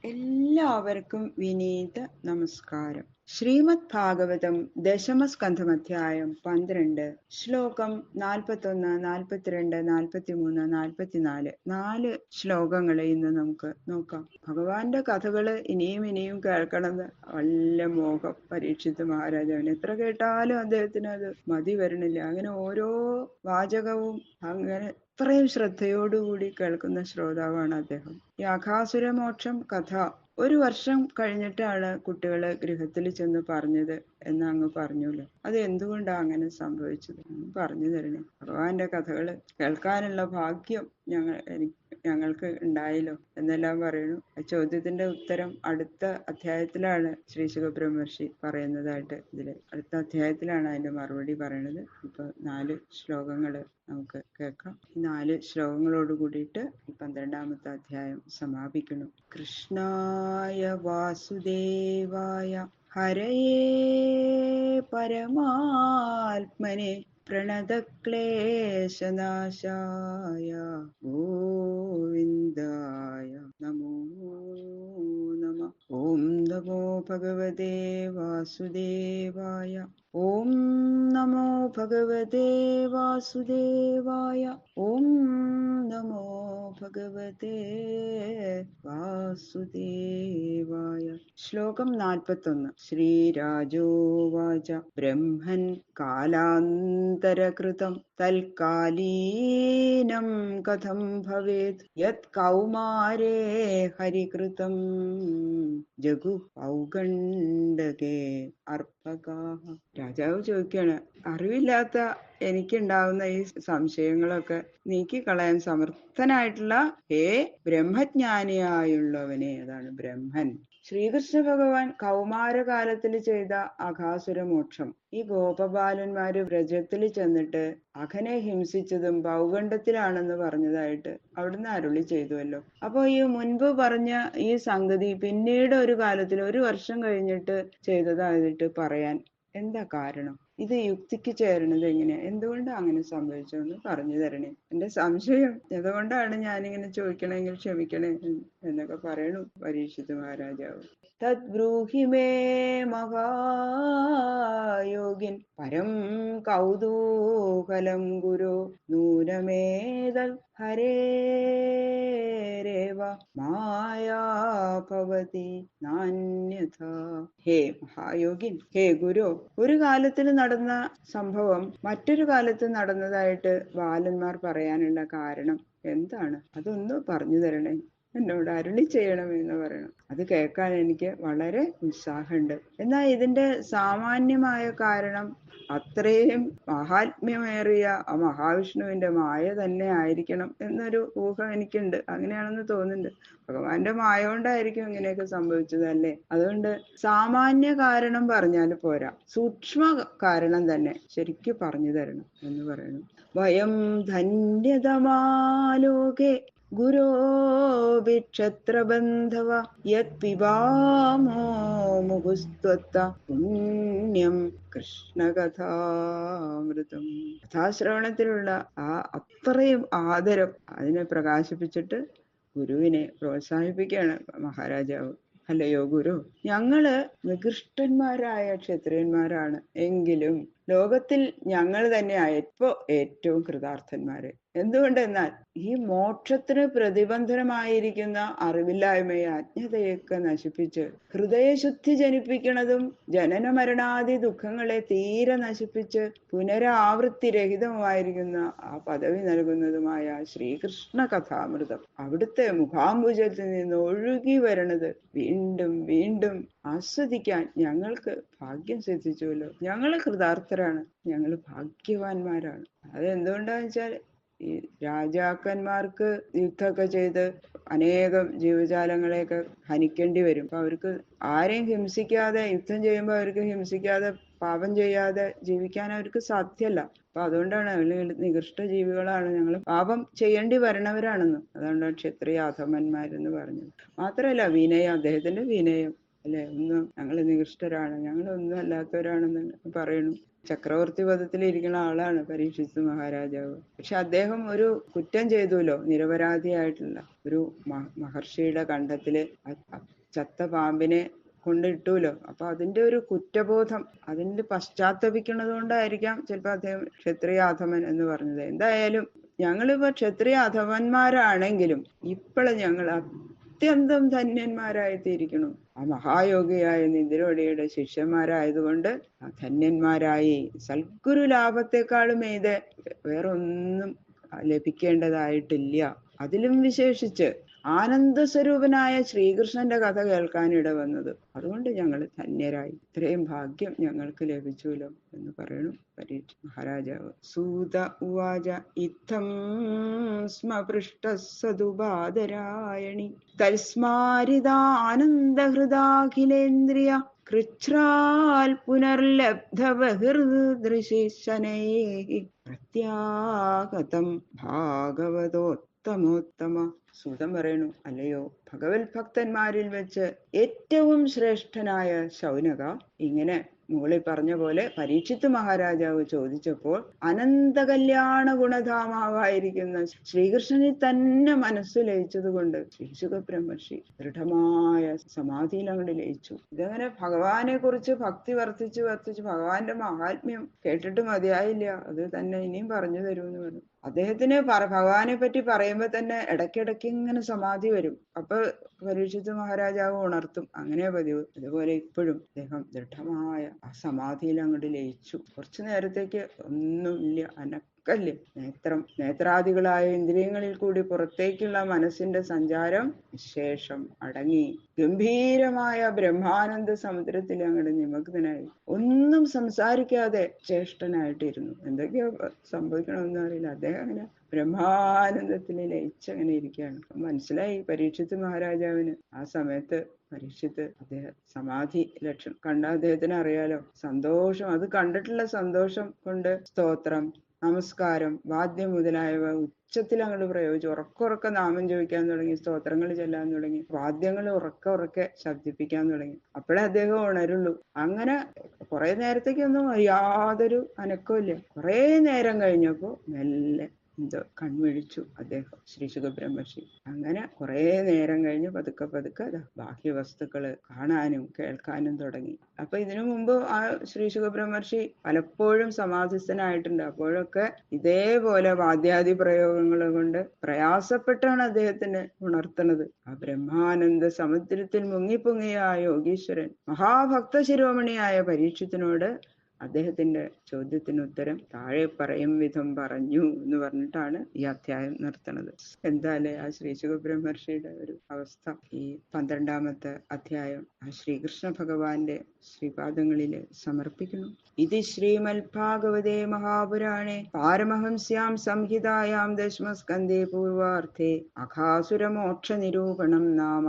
എല്ലാവർക്കും വിനീത നമസ്കാരം. ശ്രീമദ് ഭാഗവതം ദശമസ്കന്ധമധ്യായം 12 ശ്ലോകം 41, 42, 43, 44 4 ശ്ലോകങ്ങളെ ഇന്ന് നമുക്ക് നോക്കാം. ഭഗവാന്റെ കഥകള് ഇനിയും കേൾക്കണമെന്ന് വല്ല മോഹം പരീക്ഷിത് മഹാരാജാവിന്. എത്ര കേട്ടാലും അദ്ദേഹത്തിന് അത് മതി വരണില്ല. അങ്ങനെ ഓരോ വാചകവും അങ്ങനെ അത്രയും ശ്രദ്ധയോടുകൂടി കേൾക്കുന്ന ശ്രോതാവാണ് അദ്ദേഹം. ഈ അഘാസുരമോക്ഷം കഥ 1 വർഷം കഴിഞ്ഞിട്ടാണ് കുട്ടികളെ ഗൃഹത്തിൽ ചെന്ന് പറഞ്ഞത് എന്ന് അങ്ങ് പറഞ്ഞല്ലോ. അത് എന്തുകൊണ്ടാണ് അങ്ങനെ സംഭവിച്ചത് പറഞ്ഞു തരണേ. ഭഗവാന്റെ കഥകള് കേൾക്കാനുള്ള ഭാഗ്യം ഞങ്ങൾക്ക് ഉണ്ടായല്ലോ എന്നെല്ലാം പറയുന്നു. ആ ചോദ്യത്തിന്റെ ഉത്തരം അടുത്ത അധ്യായത്തിലാണ് ശ്രീ ശുകബ്രഹ്മർഷി പറയുന്നതായിട്ട് അടുത്ത അധ്യായത്തിലാണ് അതിന്റെ മറുപടി പറയുന്നത്. ഇപ്പൊ 4 ശ്ലോകങ്ങള് നമുക്ക് കേൾക്കാം. 4 ശ്ലോകങ്ങളോട് കൂടിയിട്ട് 12ാമത്തെ അധ്യായം സമാപിക്കുന്നു. കൃഷ്ണായ വാസുദേവായ ഹരയേ പരമാത്മനെ പ്രണതക്ലേശനാശായ ഗോവിന്ദായ നമോ നമഃ. ഓം നമോ ഭഗവതേ വാസുദേവായ. ഓം നമോ ഭഗവതേ വാസുദേവായ. ഓം നമോ ഭഗവതേ വാസുദേവായ. ശ്ലോകം 41. ശ്രീരാജോവാച ബ്രഹ്മൻ കാലാന്തരകൃതം തൽകാലീനം കഥം ഭവേത് യത് കൗമാരേ ഹരികൃതം ജഗു പൗഗണ്ഡകേ അർഭകാഃ. രാജാവ് ചോദിക്കുകയാണ്, അറിവില്ലാത്ത എനിക്കുണ്ടാവുന്ന ഈ സംശയങ്ങളൊക്കെ നീക്കിക്കളയാൻ സമർത്ഥനായിട്ടുള്ള ഹേ ബ്രഹ്മജ്ഞാനിയായുള്ളവനെ, അതാണ് ബ്രഹ്മൻ. ശ്രീകൃഷ്ണ ഭഗവാൻ കൗമാരകാലത്തിൽ ചെയ്ത അഘാസുരമോക്ഷം, ഈ ഗോപബാലന്മാര് വ്രജത്തിൽ ചെന്നിട്ട് അഘനെ ഹിംസിച്ചതും പൗഗണ്ഡത്തിലാണെന്ന് പറഞ്ഞതായിട്ട് അവിടുന്ന് അരുളി ചെയ്തുവല്ലോ. അപ്പൊ ഈ മുൻപ് പറഞ്ഞ ഈ സംഗതി പിന്നീട് ഒരു കാലത്തിൽ 1 വർഷം കഴിഞ്ഞിട്ട് ചെയ്തതായിട്ട് പറയാൻ എന്താ കാരണം? ഇത് യുക്തിക്ക് ചേരണത് എങ്ങനെയാ? എന്തുകൊണ്ടാണ് അങ്ങനെ സംഭവിച്ചതെന്ന് പറഞ്ഞു തരണേ. എന്റെ സംശയം അതുകൊണ്ടാണ് ഞാനിങ്ങനെ ചോദിക്കണമെങ്കിൽ ക്ഷമിക്കണേ എന്നൊക്കെ പറയണു പരീക്ഷിത് മഹാരാജാവ്. തദ് ബ്രൂഹി മേ മഹായോഗിൻ പരം കൗതൂഹലം ഗുരു നൂനമേതൽ ഹരേരേവ മായാ ഭവതി നാന്യഥാ. ഹേ മഹായോഗിൻ, ഹേ ഗുരു, ഒരു കാലത്തിൽ നടന്ന സംഭവം മറ്റൊരു കാലത്ത് നടന്നതായിട്ട് ബാലന്മാർ പറയാനുള്ള കാരണം എന്താണ്? അതൊന്ന് പറഞ്ഞു തരണേ, എന്നോട് അരുളി ചെയ്യണമെന്ന് പറയണം. അത് കേൾക്കാൻ എനിക്ക് വളരെ ഉത്സാഹമുണ്ട്. എന്നാൽ ഇതിന്റെ സാമാന്യമായ കാരണം അത്രയും മഹാത്മ്യമേറിയ ആ മഹാവിഷ്ണുവിന്റെ മായ തന്നെ ആയിരിക്കണം എന്നൊരു ഊഹം എനിക്കുണ്ട്. അങ്ങനെയാണെന്ന് തോന്നുന്നുണ്ട്. ഭഗവാന്റെ മായ കൊണ്ടായിരിക്കും ഇങ്ങനെയൊക്കെ സംഭവിച്ചത് അല്ലേ? അതുകൊണ്ട് സാമാന്യ കാരണം പറഞ്ഞാൽ പോരാ, സൂക്ഷ്മ കാരണം തന്നെ ശരിക്കും പറഞ്ഞു തരണം എന്ന് പറയുന്നു. വയം ധന്യതമാലോകെ ഗുരോഭിക്ഷത്രബന്ധവ യത് പിബാമോ മുഹുസ്ത്വത്ത പുണ്യം കൃഷ്ണകഥാമൃതം. കഥാശ്രവണത്തിലുള്ള ആ അത്രയും ആദരം അതിനെ പ്രകാശിപ്പിച്ചിട്ട് ഗുരുവിനെ പ്രോത്സാഹിപ്പിക്കുകയാണ് മഹാരാജാവ്. അല്ലയോ ഗുരു, ഞങ്ങള് നികൃഷ്ടന്മാരായ ക്ഷത്രിയന്മാരാണ് എങ്കിലും ലോകത്തിൽ ഞങ്ങൾ തന്നെയാണ് ഇപ്പോ ഏറ്റവും കൃതാർത്ഥന്മാര്. എന്തുകൊണ്ടെന്നാൽ ഈ മോക്ഷത്തിന് പ്രതിബന്ധനമായിരിക്കുന്ന അറിവില്ലായ്മയെ, അജ്ഞതയൊക്കെ നശിപ്പിച്ച് ഹൃദയശുദ്ധി ജനിപ്പിക്കുന്നതും ജനന മരണാദി ദുഃഖങ്ങളെ തീരെ നശിപ്പിച്ച് പുനരാവൃത്തി രഹിതമായിരിക്കുന്ന ആ പദവി നൽകുന്നതുമായ ശ്രീകൃഷ്ണ കഥാമൃതം അവിടുത്തെ മുഖാംബുജത്തിൽ നിന്ന് ഒഴുകി വരണത് വീണ്ടും വീണ്ടും ആസ്വദിക്കാൻ ഞങ്ങൾക്ക് ഭാഗ്യം സിദ്ധിച്ചുവല്ലോ. ഞങ്ങൾ കൃതാർത്ഥരാണ്, ഞങ്ങൾ ഭാഗ്യവാന്മാരാണ്. അതെന്തുകൊണ്ടാന്ന് വെച്ചാൽ ഈ രാജാക്കന്മാർക്ക് യുദ്ധമൊക്കെ ചെയ്ത് അനേകം ജീവജാലങ്ങളെയൊക്കെ ഹനിക്കേണ്ടി വരും. അപ്പൊ അവർക്ക് ആരെയും ഹിംസിക്കാതെ, യുദ്ധം ചെയ്യുമ്പോൾ അവർക്ക് ഹിംസിക്കാതെ പാപം ചെയ്യാതെ ജീവിക്കാൻ അവർക്ക് സാധ്യമല്ല. അപ്പൊ അതുകൊണ്ടാണ് നികൃഷ്ട ജീവികളാണ്, ഞങ്ങൾ പാപം ചെയ്യേണ്ടി വരണവരാണെന്ന്. അതുകൊണ്ടാണ് ക്ഷത്രിയ അധമന്മാരെന്ന് പറഞ്ഞത്. മാത്രമല്ല വിനയം, അദ്ദേഹത്തിന്റെ വിനയം അല്ലെ, ഞങ്ങൾ നികൃഷ്ടരാണ്, ഞങ്ങളൊന്നും അല്ലാത്തവരാണെന്ന് പറയുന്നു. ചക്രവർത്തി പദത്തിൽ ഇരിക്കുന്ന ആളാണ് പരീക്ഷിത് മഹാരാജാവ്. പക്ഷെ അദ്ദേഹം ഒരു കുറ്റം ചെയ്തുല്ലോ, നിരപരാധിയായിട്ടുള്ള ഒരു മഹർഷിയുടെ കണ്ഠത്തില് ചത്ത പാമ്പിനെ കൊണ്ടിട്ടൂലോ. അപ്പൊ അതിന്റെ ഒരു കുറ്റബോധം, അതിന്റെ പശ്ചാത്തപിക്കുന്നത് കൊണ്ടായിരിക്കാം ചിലപ്പോ അദ്ദേഹം ക്ഷത്രിയ അധമൻ എന്ന് പറഞ്ഞത്. എന്തായാലും ഞങ്ങളിപ്പോ ക്ഷത്രിയ അധമന്മാരാണെങ്കിലും ഇപ്പോൾ ഞങ്ങൾ അത്യന്തം ധന്യന്മാരായിത്തീരിക്കണം. ആ മഹായോഗിയായ നിന്തിരോടിയുടെ ശിഷ്യന്മാരായതുകൊണ്ട് ധന്യന്മാരായി. സൽഗുരു ലാഭത്തെക്കാളും ഇത് വേറൊന്നും ലഭിക്കേണ്ടതായിട്ടില്ല. അതിലും വിശേഷിച്ച് ആനന്ദസ്വരൂപനായ ശ്രീകൃഷ്ണന്റെ കഥ കേൾക്കാനിട വന്നത്. അതുകൊണ്ട് ഞങ്ങൾ ധന്യരായി. ഇത്രയും ഭാഗ്യം ഞങ്ങൾക്ക് ലഭിച്ചുല്ലോ എന്ന് പറയണു പരീക്ഷ മഹാരാജാവ്. സൂത ഉവാച ഇത്തം സ്മ പൃഷ്ട സദുപാദരായണി തൽസ്മാരിതാനന്ദഹൃദാഖിലേന്ദ്രിയ കൃച്ഛ്രാൽ പുനർലബ്ധ ബഹിർദൃശിശനൈഃ പ്രത്യാഗതം ഭാഗവതോത്തമോത്തമ. സൂതൻ പറയണു, അല്ലയോ ഭഗവത് ഭക്തന്മാരിൽ വെച്ച് ഏറ്റവും ശ്രേഷ്ഠനായ ശൗനക, ഇങ്ങനെ മുകളിൽ പറഞ്ഞ പോലെ പരീക്ഷിത്ത് മഹാരാജാവ് ചോദിച്ചപ്പോൾ അനന്ത കല്യാണ ഗുണധാമാവായിരിക്കുന്ന ശ്രീകൃഷ്ണനിൽ തന്നെ മനസ്സ് ലയിച്ചത് കൊണ്ട് ശ്രീശുക ബ്രഹ്മർഷി ദൃഢമായ സമാധിയിൽ അങ്ങോട്ട് ലയിച്ചു. ഇതങ്ങനെ ഭഗവാനെ കുറിച്ച് ഭക്തി വർദ്ധിച്ചു വർദ്ധിച്ചു ഭഗവാന്റെ മഹാത്മ്യം കേട്ടിട്ട് മതിയായില്ല. അത് തന്നെ ഇനിയും പറഞ്ഞു തരുമെന്ന് പറഞ്ഞു. അദ്ദേഹത്തിന് ഭഗവാനെ പറ്റി പറയുമ്പോ തന്നെ ഇടയ്ക്കിടയ്ക്ക് ഇങ്ങനെ സമാധി വരും. അപ്പൊ പരീക്ഷിത്ത് മഹാരാജാവ് ഉണർത്തും. അങ്ങനെ പതിവ്. അതുപോലെ ഇപ്പോഴും അദ്ദേഹം ദൃഢമായ ആ സമാധിയിൽ അങ്ങോട്ട് ലയിച്ചു. കുറച്ചു നേരത്തേക്ക് ഒന്നുമില്ല, അനക്കല്ലേ. നേത്രാദികളായ ഇന്ദ്രിയങ്ങളിൽ കൂടി പുറത്തേക്കുള്ള മനസ്സിന്റെ സഞ്ചാരം വിശേഷം അടങ്ങി ഗംഭീരമായ ബ്രഹ്മാനന്ദ സമുദ്രത്തിൽ അങ്ങോട്ട് നിമഗ്നനായി. ഒന്നും സംസാരിക്കാതെ ചേഷ്ടനായിട്ടിരുന്നു. എന്തൊക്കെയോ സംഭവിക്കണമെന്ന് അറിയില്ല. അദ്ദേഹം അങ്ങനെ ബ്രഹ്മാനന്ദത്തിൽ ലയിച്ചങ്ങനെ ഇരിക്കുകയാണ്. മനസ്സിലായി പരീക്ഷിത്ത് മഹാരാജാവിന്. ആ സമയത്ത് പരീക്ഷിത്ത് അദ്ദേഹം സമാധി ലക്ഷണം കണ്ട അദ്ദേഹത്തിന് അറിയാലോ. സന്തോഷം, അത് കണ്ടിട്ടുള്ള സന്തോഷം കൊണ്ട് സ്തോത്രം, നമസ്കാരം, വാദ്യം മുതലായവ ഉച്ചത്തിൽ അങ്ങോട്ട് പ്രയോഗിച്ചു. ഉറക്കെ നാമം ചോദിക്കാൻ തുടങ്ങി, സ്തോത്രങ്ങൾ ചെല്ലാൻ തുടങ്ങി, വാദ്യങ്ങൾ ഉറക്കെ ശബ്ദിപ്പിക്കാൻ തുടങ്ങി. അപ്പോഴേ അദ്ദേഹം ഉണരുള്ളൂ. അങ്ങനെ കുറെ നേരത്തേക്കൊന്നും യാതൊരു അനക്കമില്ല. കുറെ നേരം കഴിഞ്ഞപ്പോ മെല്ലെ എന്തോ കൺമിഴിച്ചു അദ്ദേഹം, ശ്രീശുക ബ്രഹ്മർഷി. അങ്ങനെ കുറെ നേരം കഴിഞ്ഞ് പതുക്കെ ബാഹ്യ വസ്തുക്കള് കാണാനും കേൾക്കാനും തുടങ്ങി. അപ്പൊ ഇതിനു മുമ്പ് ആ ശ്രീശുക ബ്രഹ്മർഷി പലപ്പോഴും സമാധിസ്ഥനായിട്ടുണ്ട്. അപ്പോഴൊക്കെ ഇതേപോലെ വാദ്യാദി പ്രയോഗങ്ങൾ കൊണ്ട് പ്രയാസപ്പെട്ടാണ് അദ്ദേഹത്തിന് ഉണർത്തുന്നത്. ആ ബ്രഹ്മാനന്ദ സമുദ്രത്തിൽ മുങ്ങിപ്പൊങ്ങിയ ആ യോഗീശ്വരൻ മഹാഭക്ത ശിരോമണിയായ പരീക്ഷത്തിനോട് അദ്ദേഹത്തിന്റെ ചോദ്യത്തിന് ഉത്തരം താഴെ പറയും വിധം പറഞ്ഞു എന്ന് പറഞ്ഞിട്ടാണ് ഈ അധ്യായം നിർത്തുന്നത്. എന്തായാലും ആ ശ്രീശുക ബ്രഹ്മർഷിയുടെ ഒരു അവസ്ഥ ഈ 12ാമത്തെ അധ്യായം ആ ശ്രീകൃഷ്ണ ഭഗവാന്റെ ശ്രീപാദങ്ങളില് സമർപ്പിക്കുന്നു. ഇത് ശ്രീമദ്ഭാഗവതേ മഹാപുരാണേ പാരമഹംസ്യാം സംഹിതായാം ദശമസ്കന്ധേ പൂർവാർത്ഥേ അഘാസുരമോക്ഷ നിരൂപണം നാമ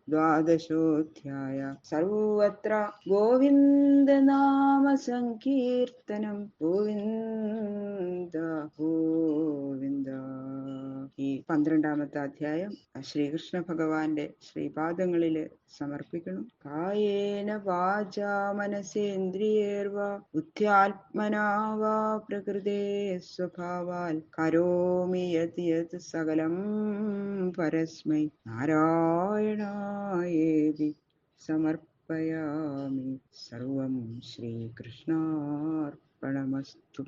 ദ്വാദശോധ്യായ. സർവത്ര ഗോവിന്ദ നാമ സങ്കീർത്തനം. ഗോവിന്ദ ഗോവിന്ദ. ഈ 12ാമത്തെ അധ്യായം ശ്രീകൃഷ്ണ ഭഗവാന്റെ ശ്രീപാദങ്ങളില് സമർപ്പിക്കണം. കായേന വാചാ മനസേന്ദ്രിയേർവാ ബുദ്ധ്യാത്മനാ വാ പ്രകൃതേ സ്വഭാവാൽ കരോമി യത് യത് സകലം പരസ്മൈ നാരായണായേതി സമർപ്പയാമി. സർവം ശ്രീകൃഷ്ണാർപ്പണമസ്തു.